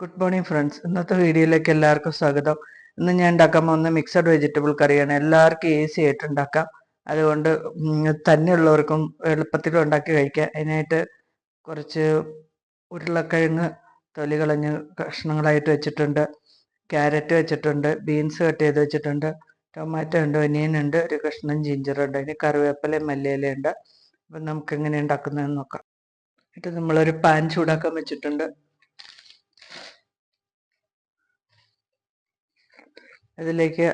Good morning friends. ഇന്നത്തെ വീഡിയോയിലേക്ക് എല്ലാവർക്കും സ്വാഗതം. ഇന്ന് ഞാൻ ഉണ്ടാക്കാൻ പോകുന്ന മിക്സഡ് വെജിറ്റബിൾ കറിയാണ്. എല്ലാവർക്കും ഈസി ആയിട്ട് ഉണ്ടാക്കാം. അതുകൊണ്ട് തന്നെയുള്ളവർക്കും എളുപ്പത്തിൽ ഉണ്ടാക്കി കഴിക്കാം. അതിനായിട്ട് കുറച്ച് ഉരുളക്കിഴങ്ങ് തൊലി കളഞ്ഞ് കഷ്ണങ്ങളായിട്ട് വെച്ചിട്ടുണ്ട്, ക്യാരറ്റ് വെച്ചിട്ടുണ്ട്, ബീൻസ് കട്ട് ചെയ്ത് വെച്ചിട്ടുണ്ട്, ടൊമാറ്റോ ഉണ്ട്, ഒനിയൻ ഉണ്ട്, ഒരു കഷ്ണം ജിഞ്ചറുണ്ട്, അതിന് കറിവേപ്പിലയും മല്ലിയിലയുണ്ട്. അപ്പം നമുക്ക് എങ്ങനെ ഉണ്ടാക്കുന്നതെന്ന് നോക്കാം. എന്നിട്ട് നമ്മളൊരു പാൻ ചൂടാക്കാൻ വെച്ചിട്ടുണ്ട്. അതിലേക്ക്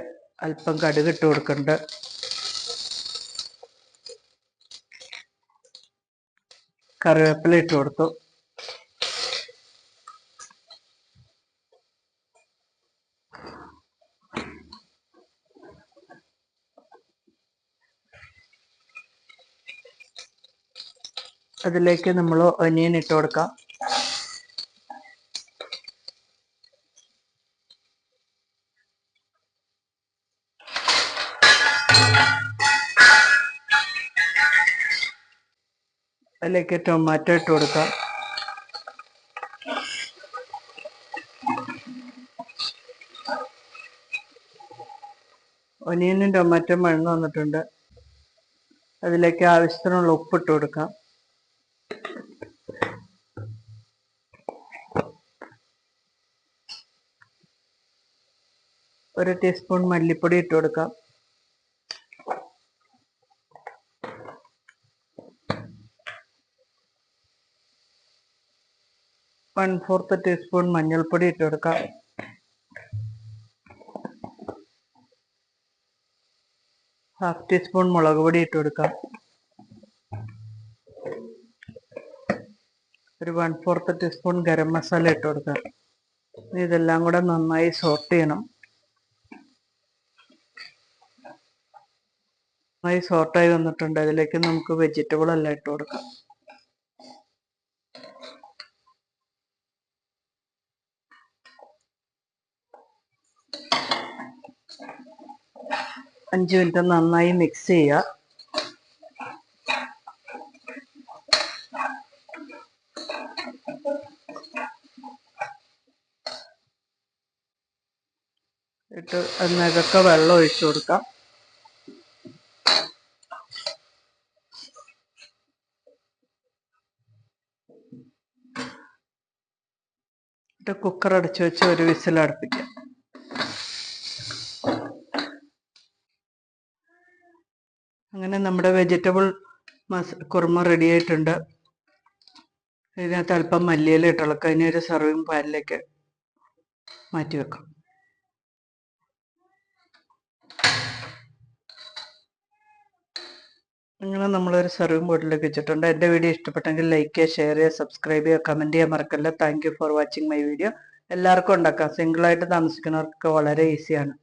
അല്പം കടുക് ഇട്ട് കൊടുക്കുന്നുണ്ട്. കറിവേപ്പില ഇട്ട് കൊടുത്തു. അതിലേക്ക് നമ്മൾ ഒനിയൻ ഇട്ട് കൊടുക്കാം. അതിലേക്ക് ടൊമാറ്റോ ഇട്ട് കൊടുക്കാം. ഒനിയനും ടൊമാറ്റോ വഴന്ന് വന്നിട്ടുണ്ട്. അതിലേക്ക് ആവശ്യത്തിനുള്ള ഉപ്പിട്ട് കൊടുക്കാം. ഒരു ടീസ്പൂൺ മല്ലിപ്പൊടി ഇട്ട് കൊടുക്കാം. വൺ ഫോർത്ത് ടീസ്പൂൺ മഞ്ഞൾപ്പൊടി ഇട്ട് കൊടുക്കാം. ഹാഫ് ടീസ്പൂൺ മുളക് പൊടി ഇട്ട് കൊടുക്കാം. ഒരു one fourth teaspoon garam masala ഇട്ട് കൊടുക്കാം. ഇതെല്ലാം കൂടെ നന്നായി സോട്ട് ചെയ്യണം. നന്നായി സോട്ടായി വന്നിട്ടുണ്ട്. അതിലേക്ക് നമുക്ക് വെജിറ്റബിൾ എല്ലാം ഇട്ട് കൊടുക്കാം. അഞ്ച് മിനിറ്റ് നന്നായി മിക്സ് ചെയ്യുക. ഇട്ട് അതിനകത്തൊക്കെ വെള്ളം ഒഴിച്ചു കൊടുക്കാം. ഇട്ട് കുക്കർ അടച്ചു വെച്ച് ഒരു വിസിൽ അടുപ്പിക്കാം. അങ്ങനെ നമ്മുടെ വെജിറ്റബിൾ കുറുമ റെഡി ആയിട്ടുണ്ട്. ഇതിനകത്ത് അല്പം മല്ലിയില ഇട്ടുള്ളൂ. അതിനെ ഒരു സർവിങ് പാനിലേക്ക് മാറ്റി വെക്കാം. അങ്ങനെ നമ്മളൊരു സർവിങ് ബോട്ടിലേക്ക് വെച്ചിട്ടുണ്ട്. എൻ്റെ വീഡിയോ ഇഷ്ടപ്പെട്ടെങ്കിൽ ലൈക്ക് ചെയ്യുക, ഷെയർ ചെയ്യുക, സബ്സ്ക്രൈബ് ചെയ്യുക, കമൻറ്റ് ചെയ്യാൻ മറക്കല്ല. Thank you for watching my video. എല്ലാവർക്കും ഉണ്ടാക്കാം. സിംഗിളായിട്ട് താമസിക്കുന്നവർക്ക് വളരെ ഈസിയാണ്.